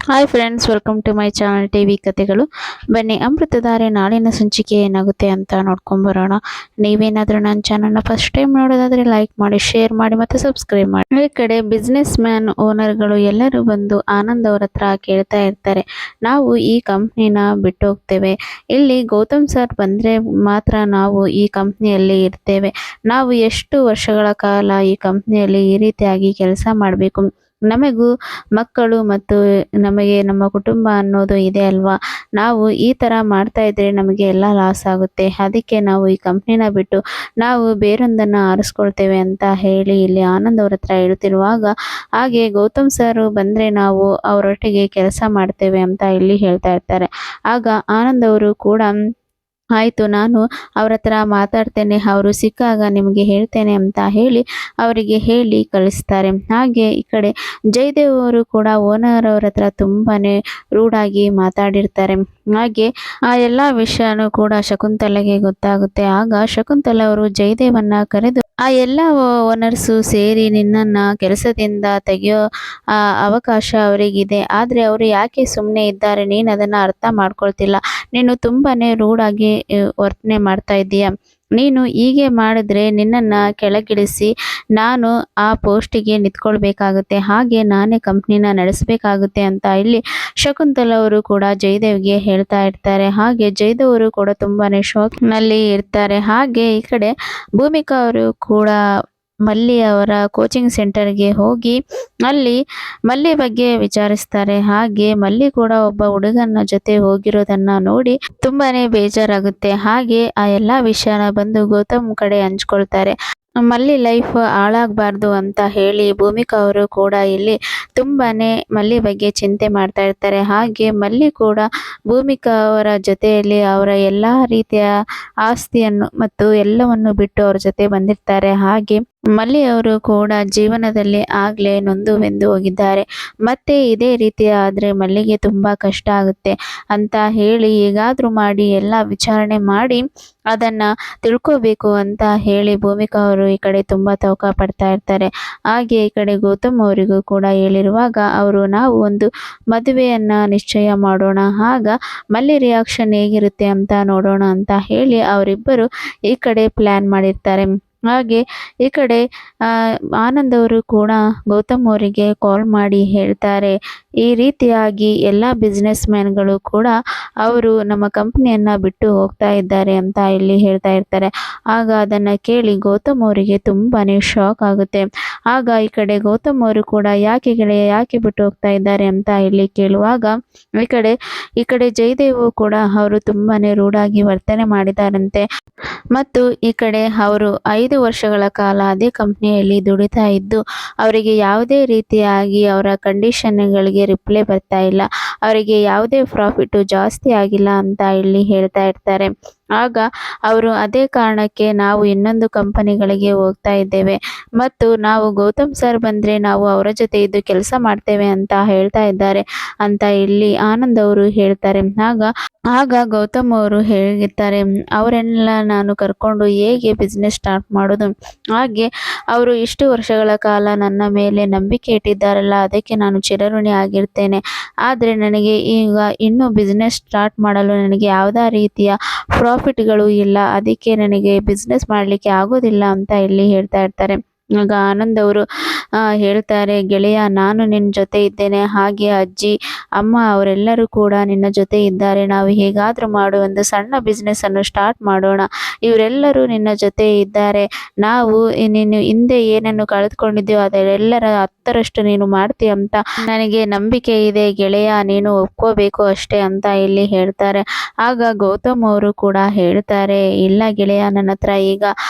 Hi friends, welcome to my channel TV ಕತೆಗಳು. ಬನ್ನಿ, ಅಮೃತಧಾರೆ ನಾಳಿನ ಸಂಚಿಕೆ ಏನಾಗುತ್ತೆ ಅಂತ ನೋಡ್ಕೊಂಬರೋಣ. ನೀವೇನಾದರೂ ನನ್ನ ಚಾನಲ್ನ ಫಸ್ಟ್ ಟೈಮ್ ನೋಡೋದಾದರೆ ಲೈಕ್ ಮಾಡಿ, ಶೇರ್ ಮಾಡಿ ಮತ್ತು ಸಬ್ಸ್ಕ್ರೈಬ್ ಮಾಡಿ. ಈ ಕಡೆ ಬಿಸ್ನೆಸ್ ಮ್ಯಾನ್ ಓನರ್ಗಳು ಎಲ್ಲರೂ ಬಂದು ಆನಂದ್ ಅವ್ರ ಹತ್ರ ಕೇಳ್ತಾ ಇರ್ತಾರೆ, ನಾವು ಈ ಕಂಪ್ನಿನ ಬಿಟ್ಟು ಹೋಗ್ತೇವೆ. ಇಲ್ಲಿ ಗೌತಮ್ ಸರ್ ಬಂದರೆ ಮಾತ್ರ ನಾವು ಈ ಕಂಪ್ನಿಯಲ್ಲಿ ಇರ್ತೇವೆ. ನಾವು ಎಷ್ಟು ವರ್ಷಗಳ ಕಾಲ ಈ ಕಂಪ್ನಿಯಲ್ಲಿ ಈ ರೀತಿಯಾಗಿ ಕೆಲಸ ಮಾಡಬೇಕು. ನಮಗೂ ಮಕ್ಕಳು ಮತ್ತು ನಮಗೆ ನಮ್ಮ ಕುಟುಂಬ ಅನ್ನೋದು ಇದೆ ಅಲ್ವಾ. ನಾವು ಈ ಥರ ಮಾಡ್ತಾ ಇದ್ರೆ ನಮಗೆ ಎಲ್ಲ ಲಾಸ್ ಆಗುತ್ತೆ. ಅದಕ್ಕೆ ನಾವು ಈ ಕಂಪ್ನಿನ ಬಿಟ್ಟು ನಾವು ಬೇರೊಂದನ್ನು ಆರಿಸ್ಕೊಳ್ತೇವೆ ಅಂತ ಹೇಳಿ ಇಲ್ಲಿ ಆನಂದ್ ಅವ್ರ ಹತ್ರ ಹೇಳ್ತಿರುವಾಗ, ಹಾಗೆ ಗೌತಮ್ ಸರ್ ಬಂದರೆ ನಾವು ಅವರೊಟ್ಟಿಗೆ ಕೆಲಸ ಮಾಡ್ತೇವೆ ಅಂತ ಇಲ್ಲಿ ಹೇಳ್ತಾ ಇರ್ತಾರೆ. ಆಗ ಆನಂದ್ ಅವರು ಕೂಡ ಆಯಿತು, ನಾನು ಅವ್ರ ಹತ್ರ ಮಾತಾಡ್ತೇನೆ, ಅವರು ಸಿಕ್ಕಾಗ ನಿಮಗೆ ಹೇಳ್ತೇನೆ ಅಂತ ಹೇಳಿ ಅವರಿಗೆ ಹೇಳಿ ಕಳಿಸ್ತಾರೆ. ಹಾಗೆ ಈ ಕಡೆ ಜಯದೇವ್ ಅವರು ಕೂಡ ಓನರ್ ಅವ್ರ ಹತ್ರ ತುಂಬಾನೇ ರೂಢಾಗಿ ಮಾತಾಡಿರ್ತಾರೆ. ಹಾಗೆ ಆ ಎಲ್ಲ ವಿಷಯನೂ ಕೂಡ ಶಕುಂತಲೆಗೆ ಗೊತ್ತಾಗುತ್ತೆ. ಆಗ ಶಕುಂತಲ ಅವರು ಜಯದೇವನ್ನ ಕರೆದು, ಆ ಎಲ್ಲ ಓನರ್ಸು ಸೇರಿ ನಿನ್ನನ್ನು ಕೆಲಸದಿಂದ ತೆಗೆಯೋ ಅವಕಾಶ ಅವರಿಗಿದೆ, ಆದರೆ ಅವರು ಯಾಕೆ ಸುಮ್ಮನೆ ಇದ್ದಾರೆ, ನೀನು ಅದನ್ನು ಅರ್ಥ ಮಾಡ್ಕೊಳ್ತಿಲ್ಲ. ನೀನು ತುಂಬಾನೇ ರೂಢಾಗಿ ವರ್ತನೆ ಮಾಡ್ತಾ ಇದ್ದೀಯ. ನೀನು ಹೀಗೆ ಮಾಡಿದ್ರೆ ನಿನ್ನನ್ನು ಕೆಳಗಿಳಿಸಿ ನಾನು ಆ ಪೋಸ್ಟಿಗೆ ನಿಂತ್ಕೊಳ್ಬೇಕಾಗುತ್ತೆ, ಹಾಗೆ ನಾನೇ ಕಂಪ್ನಿನ ನಡೆಸಬೇಕಾಗುತ್ತೆ ಅಂತ ಇಲ್ಲಿ ಶಕುಂತಲ ಅವರು ಕೂಡ ಜಯದೇವ್ಗೆ ಹೇಳ್ತಾ ಇರ್ತಾರೆ. ಹಾಗೆ ಜಯದೇವ್ ಅವರು ಕೂಡ ತುಂಬಾನೇ ಶಾಕ್ನಲ್ಲಿ ಇರ್ತಾರೆ. ಹಾಗೆ ಈ ಕಡೆ ಭೂಮಿಕಾ ಅವರು ಕೂಡ ಮಲ್ಲಿ ಅವರ ಕೋಚಿಂಗ್ ಸೆಂಟರ್ಗೆ ಹೋಗಿ ಅಲ್ಲಿ ಮಲ್ಲಿ ಬಗ್ಗೆ ವಿಚಾರಿಸ್ತಾರೆ. ಹಾಗೆ ಮಲ್ಲಿ ಕೂಡ ಒಬ್ಬ ಹುಡುಗನ ಜೊತೆ ಹೋಗಿರೋದನ್ನ ನೋಡಿ ತುಂಬಾನೇ ಬೇಜಾರಾಗುತ್ತೆ. ಹಾಗೆ ಆ ಎಲ್ಲಾ ವಿಷಯನ ಬಂದು ಗೌತಮ್ ಕಡೆ ಹಂಚ್ಕೊಳ್ತಾರೆ. ಮಲ್ಲಿ ಲೈಫ್ ಹಾಳಾಗಬಾರ್ದು ಅಂತ ಹೇಳಿ ಭೂಮಿಕಾ ಅವರು ಕೂಡ ಇಲ್ಲಿ ತುಂಬಾನೇ ಮಲ್ಲಿ ಬಗ್ಗೆ ಚಿಂತೆ ಮಾಡ್ತಾ ಇರ್ತಾರೆ. ಹಾಗೆ ಮಲ್ಲಿ ಕೂಡ ಭೂಮಿಕಾ ಅವರ ಜೊತೆಯಲ್ಲಿ ಅವರ ಎಲ್ಲ ರೀತಿಯ ಆಸ್ತಿಯನ್ನು ಮತ್ತು ಎಲ್ಲವನ್ನು ಬಿಟ್ಟು ಅವ್ರ ಜೊತೆ ಬಂದಿರ್ತಾರೆ. ಹಾಗೆ ಮಲ್ಲಿ ಅವರು ಕೂಡ ಜೀವನದಲ್ಲಿ ಆಗ್ಲೇ ನೊಂದು ಹೋಗಿದ್ದಾರೆ. ಮತ್ತೆ ಇದೇ ರೀತಿ ಆದರೆ ಮಲ್ಲಿಗೆ ತುಂಬಾ ಕಷ್ಟ ಆಗುತ್ತೆ ಅಂತ ಹೇಳಿ ಹೇಗಾದ್ರೂ ಮಾಡಿ ಎಲ್ಲ ವಿಚಾರಣೆ ಮಾಡಿ ಅದನ್ನ ತಿಳ್ಕೋಬೇಕು ಅಂತ ಹೇಳಿ ಭೂಮಿಕಾ ಅವರು ಈ ಕಡೆ ತುಂಬಾ ತವಕ ಪಡ್ತಾ ಇರ್ತಾರೆ. ಹಾಗೆ ಈ ಕಡೆ ಗೌತಮ್ ಅವರಿಗೂ ಕೂಡ ಹೇಳಿರುವಾಗ ಅವರು, ನಾವು ಒಂದು ಮದುವೆಯನ್ನ ನಿಶ್ಚಯ ಮಾಡೋಣ, ಆಗ ಮಲ್ಲಿ ರಿಯಾಕ್ಷನ್ ಹೇಗಿರುತ್ತೆ ಅಂತ ನೋಡೋಣ ಅಂತ ಹೇಳಿ ಅವರಿಬ್ಬರು ಈ ಕಡೆ ಪ್ಲಾನ್ ಮಾಡಿರ್ತಾರೆ. ಹಾಗೆ ಈ ಕಡೆ ಆನಂದ್ ಅವರು ಕೂಡ ಗೌತಮ್ ಅವರಿಗೆ ಕಾಲ್ ಮಾಡಿ ಹೇಳ್ತಾರೆ, ಈ ರೀತಿಯಾಗಿ ಎಲ್ಲ ಬಿಸ್ನೆಸ್ ಮ್ಯಾನ್ಗಳು ಕೂಡ ಅವರು ನಮ್ಮ ಕಂಪ್ನಿಯನ್ನು ಬಿಟ್ಟು ಹೋಗ್ತಾ ಇದ್ದಾರೆ ಅಂತ ಇಲ್ಲಿ ಹೇಳ್ತಾ ಇರ್ತಾರೆ. ಆಗ ಅದನ್ನು ಕೇಳಿ ಗೌತಮ್ ಅವರಿಗೆ ತುಂಬಾ ಶಾಕ್ ಆಗುತ್ತೆ. ಆಗ ಈ ಕಡೆ ಗೌತಮ್ ಅವರು ಕೂಡ, ಯಾಕೆ ಗೆಳೆಯ, ಯಾಕೆ ಬಿಟ್ಟು ಹೋಗ್ತಾ ಇದ್ದಾರೆ ಅಂತ ಇಲ್ಲಿ ಕೇಳುವಾಗ ಈ ಕಡೆ ಜಯದೇವು ಕೂಡ ಅವರು ತುಂಬಾನೇ ರೂಢಾಗಿ ವರ್ತನೆ ಮಾಡಿದಾರಂತೆ. ಮತ್ತು ಈ ಕಡೆ ಅವರು 5 ವರ್ಷಗಳ ಕಾಲ ಅದೇ ಕಂಪ್ನಿಯಲ್ಲಿ ದುಡಿತಾ ಇದ್ದು ಅವರಿಗೆ ಯಾವುದೇ ರೀತಿಯಾಗಿ ಅವರ ಕಂಡೀಷನ್ಗಳಿಗೆ ರಿಪ್ಲೈ ಬರ್ತಾ ಇಲ್ಲ, ಅವರಿಗೆ ಯಾವುದೇ ಪ್ರಾಫಿಟ್ ಜಾಸ್ತಿ ಆಗಿಲ್ಲ ಅಂತ ಇಲ್ಲಿ ಹೇಳ್ತಾ ಇರ್ತಾರೆ. ಆಗ ಅವರು ಅದೇ ಕಾರಣಕ್ಕೆ ನಾವು ಇನ್ನೊಂದು ಕಂಪನಿಗಳಿಗೆ ಹೋಗ್ತಾ ಇದ್ದೇವೆ ಮತ್ತು ನಾವು ಗೌತಮ್ ಸರ್ ಬಂದರೆ ನಾವು ಅವರ ಜೊತೆ ಇದ್ದು ಕೆಲಸ ಮಾಡ್ತೇವೆ ಅಂತ ಹೇಳ್ತಾ ಇದ್ದಾರೆ ಅಂತ ಇಲ್ಲಿ ಆನಂದ್ ಅವರು ಹೇಳ್ತಾರೆ. ಆಗ ಗೌತಮ್ ಅವರು ಹೇಳಿರ್ತಾರೆ, ಅವರೆಲ್ಲ ನಾನು ಕರ್ಕೊಂಡು ಹೇಗೆ ಬಿಸ್ನೆಸ್ ಸ್ಟಾರ್ಟ್ ಮಾಡೋದು, ಹಾಗೆ ಅವರು ಇಷ್ಟು ವರ್ಷಗಳ ಕಾಲ ನನ್ನ ಮೇಲೆ ನಂಬಿಕೆ ಇಟ್ಟಿದ್ದಾರಲ್ಲ, ಅದಕ್ಕೆ ನಾನು ಚಿರಋಣಿ ಆಗಿರ್ತೇನೆ. ಆದರೆ ನನಗೆ ಈಗ ಇನ್ನೂ ಬಿಸ್ನೆಸ್ ಸ್ಟಾರ್ಟ್ ಮಾಡಲು ನನಗೆ ಯಾವುದೇ ರೀತಿಯ ಪ್ರಾಫಿಟ್ಗಳು ಇಲ್ಲ, ಅದಕ್ಕೆ ನನಗೆ ಬಿಸ್ನೆಸ್ ಮಾಡಲಿಕ್ಕೆ ಆಗೋದಿಲ್ಲ ಅಂತ ಇಲ್ಲಿ ಹೇಳ್ತಾ ಇರ್ತಾರೆ. ಆಗ ಆನಂದ್ ಅವರು ಹೇಳ್ತಾರೆ, ಗೆಳೆಯ, ನಾನು ನಿನ್ನ ಜೊತೆ ಇದ್ದೇನೆ, ಹಾಗೆ ಅಜ್ಜಿ ಅಮ್ಮ ಅವರೆಲ್ಲರೂ ಕೂಡ ನಿನ್ನ ಜೊತೆ ಇದ್ದಾರೆ. ನಾವು ಹೇಗಾದರೂ ಮಾಡೋ ಒಂದು ಸಣ್ಣ ಬಿಸ್ನೆಸ್ ಅನ್ನು ಸ್ಟಾರ್ಟ್ ಮಾಡೋಣ, ಇವರೆಲ್ಲರೂ ನಿನ್ನ ಜೊತೆ ಇದ್ದಾರೆ. ನಾವು ನೀನು ಹಿಂದೆ ಏನನ್ನು ಕಳೆದುಕೊಂಡಿದ್ದೀವೋ ಅದೆಲ್ಲರ 10ರಷ್ಟು ನೀನು ಮಾಡ್ತೀಯ ಅಂತ ನನಗೆ ನಂಬಿಕೆ ಇದೆ ಗೆಳೆಯ, ನೀನು ಒಪ್ಕೋಬೇಕು ಅಷ್ಟೇ ಅಂತ ಇಲ್ಲಿ ಹೇಳ್ತಾರೆ. ಆಗ ಗೌತಮ್ ಅವರು ಕೂಡ ಹೇಳ್ತಾರೆ, ಇಲ್ಲ ಗೆಳೆಯ, ನನ್ನ ಹತ್ರ ಈಗ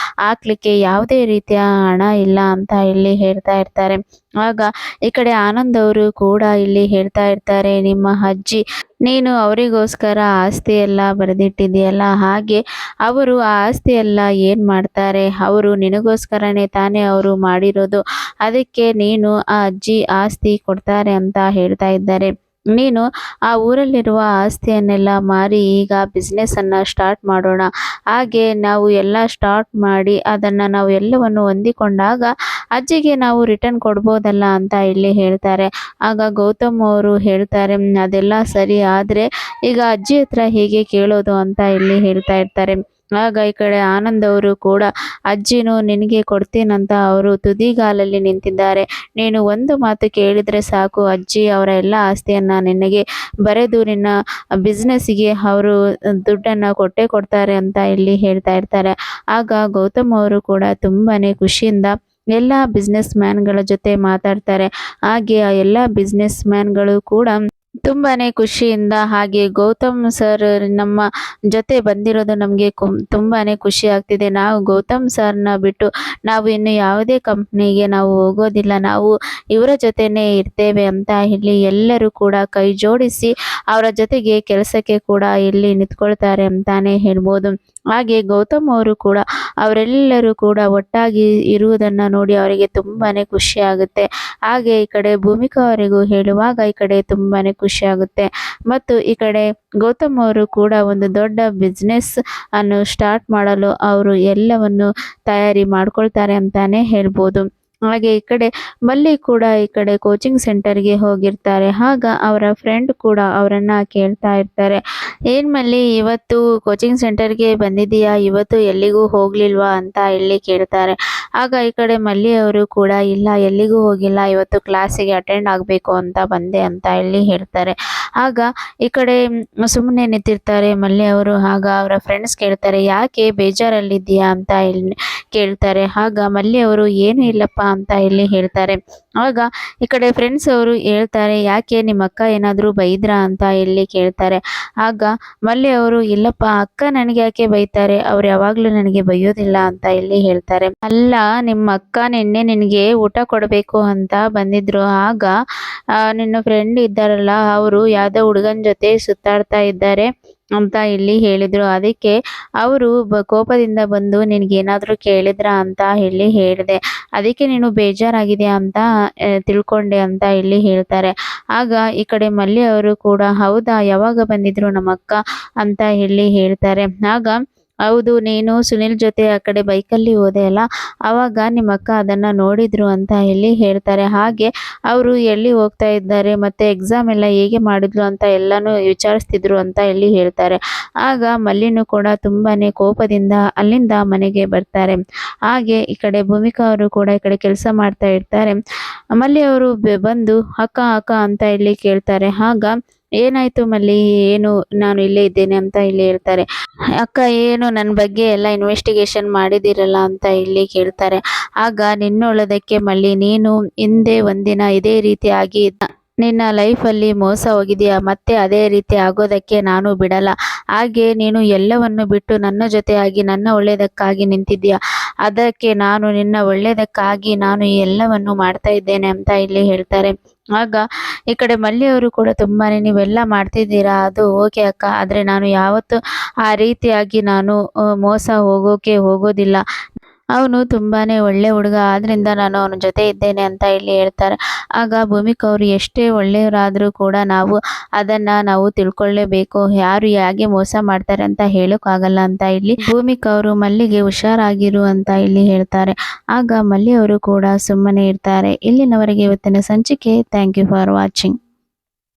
ಹಾಕ್ಲಿಕ್ಕೆ ಯಾವುದೇ ರೀತಿಯ ಹಣ ಇಲ್ಲ ಅಂತ ಇಲ್ಲಿ ಹೇಳ್ತಾ ಇರ್ತಾರೆ. ಆಗ ಈ ಕಡೆ ಆನಂದ್ ಅವರು ಕೂಡ ಇಲ್ಲಿ ಹೇಳ್ತಾ ಇರ್ತಾರೆ, ನಿಮ್ಮ ಅಜ್ಜಿ, ನೀನು ಅವರಿಗೋಸ್ಕರ ಆಸ್ತಿ ಎಲ್ಲ ಬರೆದಿಟ್ಟಿದೆಯಲ್ಲ, ಹಾಗೆ ಅವರು ಆ ಆಸ್ತಿ ಎಲ್ಲ ಏನು ಮಾಡ್ತಾರೆ, ಅವರು ನಿನಗೋಸ್ಕರನೇ ತಾನೇ ಅವರು ಮಾಡಿರೋದು, ಅದಕ್ಕೆ ನೀನು ಆ ಅಜ್ಜಿ ಆಸ್ತಿ ಕೊಡ್ತಾರೆ ಅಂತ ಹೇಳ್ತಾ ಇದ್ದಾರೆ. ನೀನು ಆ ಊರಲ್ಲಿರುವ ಆಸ್ತಿಯನ್ನೆಲ್ಲ ಮಾರಿ ಈಗ ಬಿಸ್ನೆಸ್ಸನ್ನು ಸ್ಟಾರ್ಟ್ ಮಾಡೋಣ. ಹಾಗೆ ನಾವು ಎಲ್ಲ ಸ್ಟಾರ್ಟ್ ಮಾಡಿ ಅದನ್ನು ನಾವು ಎಲ್ಲವನ್ನು ಹೊಂದಿಕೊಂಡಾಗ ಅಜ್ಜಿಗೆ ನಾವು ರಿಟರ್ನ್ ಕೊಡ್ಬೋದಲ್ಲ ಅಂತ ಇಲ್ಲಿ ಹೇಳ್ತಾರೆ. ಆಗ ಗೌತಮ್ ಅವರು ಹೇಳ್ತಾರೆ, ಅದೆಲ್ಲ ಸರಿ, ಆದರೆ ಈಗ ಅಜ್ಜಿ ಹತ್ರ ಹೇಗೆ ಕೇಳೋದು ಅಂತ ಇಲ್ಲಿ ಹೇಳ್ತಾ ಇರ್ತಾರೆ. ಆಗ ಈ ಕಡೆ ಆನಂದ್ ಅವರು ಕೂಡ ಅಜ್ಜಿನೂ ನಿನಗೆ ಕೊಡ್ತೀನಂತ ಅವರು ತುದಿಗಾಲಲ್ಲಿ ನಿಂತಿದ್ದಾರೆ. ನೀನು ಒಂದು ಮಾತು ಕೇಳಿದರೆ ಸಾಕು, ಅಜ್ಜಿ ಅವರ ಎಲ್ಲ ಆಸ್ತಿಯನ್ನ ನಿನಗೆ ಬರೆದು ನಿನ್ನ ಬಿಸ್ನೆಸ್ಸಿಗೆ ಅವರು ದುಡ್ಡನ್ನು ಕೊಟ್ಟೇ ಕೊಡ್ತಾರೆ ಅಂತ ಇಲ್ಲಿ ಹೇಳ್ತಾ ಇರ್ತಾರೆ. ಆಗ ಗೌತಮ್ ಅವರು ಕೂಡ ತುಂಬಾನೇ ಖುಷಿಯಿಂದ ಎಲ್ಲ ಬಿಸ್ನೆಸ್ ಮ್ಯಾನ್ಗಳ ಜೊತೆ ಮಾತಾಡ್ತಾರೆ. ಹಾಗೆ ಆ ಎಲ್ಲ ಬಿಸ್ನೆಸ್ ಮ್ಯಾನ್ಗಳು ಕೂಡ ತುಂಬಾನೇ ಖುಷಿಯಿಂದ, ಹಾಗೆ ಗೌತಮ್ ಸರ್ ನಮ್ಮ ಜೊತೆ ಬಂದಿರೋದು ನಮಗೆ ತುಂಬಾನೇ ಖುಷಿ ಆಗ್ತಿದೆ. ನಾವು ಗೌತಮ್ ಸರ್ನ ಬಿಟ್ಟು ನಾವು ಇನ್ನು ಯಾವುದೇ ಕಂಪ್ನಿಗೆ ನಾವು ಹೋಗೋದಿಲ್ಲ, ನಾವು ಇವರ ಜೊತೆನೇ ಇರ್ತೇವೆ ಅಂತ ಇಲ್ಲಿ ಎಲ್ಲರೂ ಕೂಡ ಕೈ ಜೋಡಿಸಿ ಅವರ ಜೊತೆಗೆ ಕೆಲಸಕ್ಕೆ ಕೂಡ ಇಲ್ಲಿ ನಿಂತ್ಕೊಳ್ತಾರೆ ಅಂತಾನೆ ಹೇಳ್ಬೋದು. ಹಾಗೆ ಗೌತಮ್ ಅವರು ಕೂಡ ಅವರೆಲ್ಲರೂ ಕೂಡ ಒಟ್ಟಾಗಿ ಇರುವುದನ್ನು ನೋಡಿ ಅವರಿಗೆ ತುಂಬಾನೇ ಖುಷಿ ಆಗುತ್ತೆ. ಹಾಗೆ ಈ ಕಡೆ ಭೂಮಿಕಾ ಅವರಿಗೂ ಹೇಳುವಾಗ ಈ ಕಡೆ ತುಂಬಾನೇ ಖುಷಿ ಆಗುತ್ತೆ. ಮತ್ತು ಈ ಕಡೆ ಗೌತಮ್ ಅವರು ಕೂಡ ಒಂದು ದೊಡ್ಡ ಬಿಸ್ನೆಸ್ ಅನ್ನು ಸ್ಟಾರ್ಟ್ ಮಾಡಲು ಅವರು ಎಲ್ಲವನ್ನು ತಯಾರಿ ಮಾಡ್ಕೊಳ್ತಾರೆ ಅಂತಾನೆ ಹೇಳ್ಬೋದು. ಹಾಗೆ ಈ ಕಡೆ ಮಲ್ಲಿ ಕೂಡ ಈ ಕಡೆ ಕೋಚಿಂಗ್ ಸೆಂಟರ್ಗೆ ಹೋಗಿರ್ತಾರೆ. ಆಗ ಅವರ ಫ್ರೆಂಡ್ ಕೂಡ ಅವರನ್ನ ಕೇಳ್ತಾ ಇರ್ತಾರೆ, ಏನ್ ಮಲ್ಲಿ ಇವತ್ತು ಕೋಚಿಂಗ್ ಸೆಂಟರ್ಗೆ ಬಂದಿದೀಯಾ, ಇವತ್ತು ಎಲ್ಲಿಗೂ ಹೋಗ್ಲಿಲ್ವಾ ಅಂತ ಇಲ್ಲಿ ಕೇಳ್ತಾರೆ. ಆಗ ಈ ಕಡೆ ಮಲ್ಲಿ ಅವರು ಕೂಡ ಇಲ್ಲ, ಎಲ್ಲಿಗೂ ಹೋಗಿಲ್ಲ, ಇವತ್ತು ಕ್ಲಾಸಿಗೆ ಅಟೆಂಡ್ ಆಗಬೇಕು ಅಂತ ಬಂದೆ ಅಂತ ಇಲ್ಲಿ ಹೇಳ್ತಾರೆ. ಆಗ ಈ ಕಡೆ ಸುಮ್ಮನೆ ನಿಂತಿರ್ತಾರೆ ಮಲ್ಲಿ ಅವರು. ಆಗ ಅವರ ಫ್ರೆಂಡ್ಸ್ ಕೇಳ್ತಾರೆ, ಯಾಕೆ ಬೇಜಾರಲ್ಲಿದ್ದೀಯಾ ಅಂತ ಇಲ್ಲಿ ಕೇಳ್ತಾರೆ. ಆಗ ಮಲ್ಲಿ ಅವರು ಏನು ಇಲ್ಲಪ್ಪ ಅಂತ ಇಲ್ಲಿ ಹೇಳ್ತಾರೆ. ಆಗ ಈ ಕಡೆ ಫ್ರೆಂಡ್ಸ್ ಅವರು ಹೇಳ್ತಾರೆ, ಯಾಕೆ ನಿಮ್ಮ ಅಕ್ಕ ಏನಾದರೂ ಬೈದ್ರಾ ಅಂತ ಇಲ್ಲಿ ಕೇಳ್ತಾರೆ. ಆಗ ಮಲ್ಲಿ ಅವರು, ಇಲ್ಲಪ್ಪ, ಅಕ್ಕ ನನಗೆ ಯಾಕೆ ಬೈತಾರೆ, ಅವ್ರು ಯಾವಾಗಲೂ ನನಗೆ ಬೈಯೋದಿಲ್ಲ ಅಂತ ಇಲ್ಲಿ ಹೇಳ್ತಾರೆ. ಅಲ್ಲ, ನಿಮ್ಮ ಅಕ್ಕ ನಿನ್ನೆ ನಿನಗೆ ಊಟ ಕೊಡಬೇಕು ಅಂತ ಬಂದಿದ್ರು. ಆಗ ನಿನ್ನ ಫ್ರೆಂಡ್ ಇದ್ದಾರಲ್ಲ, ಅವರು ಯಾವುದೋ ಹುಡುಗನ ಜೊತೆ ಸುತ್ತಾಡ್ತಾ ಇದ್ದಾರೆ ಅಂತ ಇಲ್ಲಿ ಹೇಳಿದ್ರು. ಅದಕ್ಕೆ ಅವರು ಕೋಪದಿಂದ ಬಂದು ನಿನಗೇನಾದರೂ ಕೇಳಿದ್ರಾ ಅಂತ ಇಲ್ಲಿ ಹೇಳಿದೆ. ಅದಕ್ಕೆ ನೀನು ಬೇಜಾರಾಗಿದೆ ಅಂತ ತಿಳ್ಕೊಂಡೆ ಅಂತ ಇಲ್ಲಿ ಹೇಳ್ತಾರೆ. ಆಗ ಈ ಕಡೆ ಮಲ್ಲಿ ಅವರು ಕೂಡ, ಹೌದಾ, ಯಾವಾಗ ಬಂದಿದ್ರು ನಮ್ಮ ಅಕ್ಕ ಅಂತ ಇಲ್ಲಿ ಹೇಳ್ತಾರೆ. ಆಗ ಹೌದು, ನೀನು ಸುನಿಲ್ ಜೊತೆ ಆ ಕಡೆ ಬೈಕಲ್ಲಿ ಹೋದೆ ಅಲ್ಲ, ಆವಾಗ ನಿಮ್ಮ ಅಕ್ಕ ಅದನ್ನು ನೋಡಿದ್ರು ಅಂತ ಇಲ್ಲಿ ಹೇಳ್ತಾರೆ. ಹಾಗೆ ಅವರು ಎಲ್ಲಿ ಹೋಗ್ತಾ ಇದ್ದಾರೆ ಮತ್ತು ಎಕ್ಸಾಮ್ ಎಲ್ಲ ಹೇಗೆ ಮಾಡಿದ್ರು ಅಂತ ಎಲ್ಲನೂ ವಿಚಾರಿಸ್ತಿದ್ರು ಅಂತ ಇಲ್ಲಿ ಹೇಳ್ತಾರೆ. ಆಗ ಮಲ್ಲಿನೂ ಕೂಡ ತುಂಬಾನೇ ಕೋಪದಿಂದ ಅಲ್ಲಿಂದ ಮನೆಗೆ ಬರ್ತಾರೆ. ಹಾಗೆ ಈ ಕಡೆ ಭೂಮಿಕಾ ಅವರು ಕೂಡ ಈ ಕಡೆ ಕೆಲಸ ಮಾಡ್ತಾ ಇರ್ತಾರೆ. ಮಲ್ಲಿ ಅವರು ಬಂದು ಅಕ್ಕ ಅಕ್ಕ ಅಂತ ಇಲ್ಲಿ ಕೇಳ್ತಾರೆ. ಆಗ ಏನಾಯ್ತು ಮಲ್ಲಿ, ಏನು, ನಾನು ಇಲ್ಲೇ ಇದ್ದೇನೆ ಅಂತ ಇಲ್ಲಿ ಹೇಳ್ತಾರೆ. ಅಕ್ಕ, ಏನು ನನ್ನ ಬಗ್ಗೆ ಎಲ್ಲ ಇನ್ವೆಸ್ಟಿಗೇಷನ್ ಮಾಡಿದಿರಲ್ಲ ಅಂತ ಇಲ್ಲಿ ಕೇಳ್ತಾರೆ. ಆಗ ನಿನ್ನೊಳದಕ್ಕೆ ಮಲ್ಲಿ, ನೀನು ಹಿಂದೆ ಒಂದಿನ ಇದೇ ರೀತಿಯಾಗಿ ನಿನ್ನ ಲೈಫಲ್ಲಿ ಮೋಸ ಹೋಗಿದೆಯಾ, ಮತ್ತೆ ಅದೇ ರೀತಿ ಆಗೋದಕ್ಕೆ ನಾನು ಬಿಡಲ್ಲ. ಹಾಗೆ ನೀನು ಎಲ್ಲವನ್ನು ಬಿಟ್ಟು ನನ್ನ ಜೊತೆಯಾಗಿ ನನ್ನ ಒಳ್ಳೆಯದಕ್ಕಾಗಿ ನಿಂತಿದ್ದೀಯಾ, ಅದಕ್ಕೆ ನಾನು ನಿನ್ನ ಒಳ್ಳೆಯದಕ್ಕಾಗಿ ನಾನು ಈ ಎಲ್ಲವನ್ನು ಮಾಡ್ತಾ ಇದ್ದೇನೆ ಅಂತ ಇಲ್ಲಿ ಹೇಳ್ತಾರೆ. ಆಗ ಈ ಕಡೆ ಮಲ್ಲಿ ಅವರು ಕೂಡ ತುಂಬಾನೇ, ನೀವೆಲ್ಲ ಮಾಡ್ತಿದ್ದೀರಾ ಅದು ಓಕೆ ಅಕ್ಕ, ಆದರೆ ನಾನು ಯಾವತ್ತೂ ಆ ರೀತಿಯಾಗಿ ನಾನು ಮೋಸ ಹೋಗೋದಿಲ್ಲ. ಅವನು ತುಂಬಾನೇ ಒಳ್ಳೆ ಹುಡುಗ, ಆದ್ರಿಂದ ನಾನು ಅವನ ಜೊತೆ ಇದ್ದೇನೆ ಅಂತ ಇಲ್ಲಿ ಹೇಳ್ತಾರೆ. ಆಗ ಭೂಮಿಕಾ ಅವರು, ಎಷ್ಟೇ ಒಳ್ಳೆಯವರಾದರೂ ಕೂಡ ನಾವು ತಿಳ್ಕೊಳ್ಳೇಬೇಕು, ಯಾರು ಹೇಗೆ ಮೋಸ ಮಾಡ್ತಾರೆ ಅಂತ ಹೇಳೋಕ್ಕಾಗಲ್ಲ ಅಂತ ಇಲ್ಲಿ ಭೂಮಿಕಾ ಅವರು ಮಲ್ಲಿಗೆ ಹುಷಾರಾಗಿರು ಅಂತ ಇಲ್ಲಿ ಹೇಳ್ತಾರೆ. ಆಗ ಮಲ್ಲಿ ಅವರು ಕೂಡ ಸುಮ್ಮನೆ ಇರ್ತಾರೆ. ಇಲ್ಲಿನವರೆಗೆ ಇವತ್ತಿನ ಸಂಚಿಕೆ. Thank you for watching.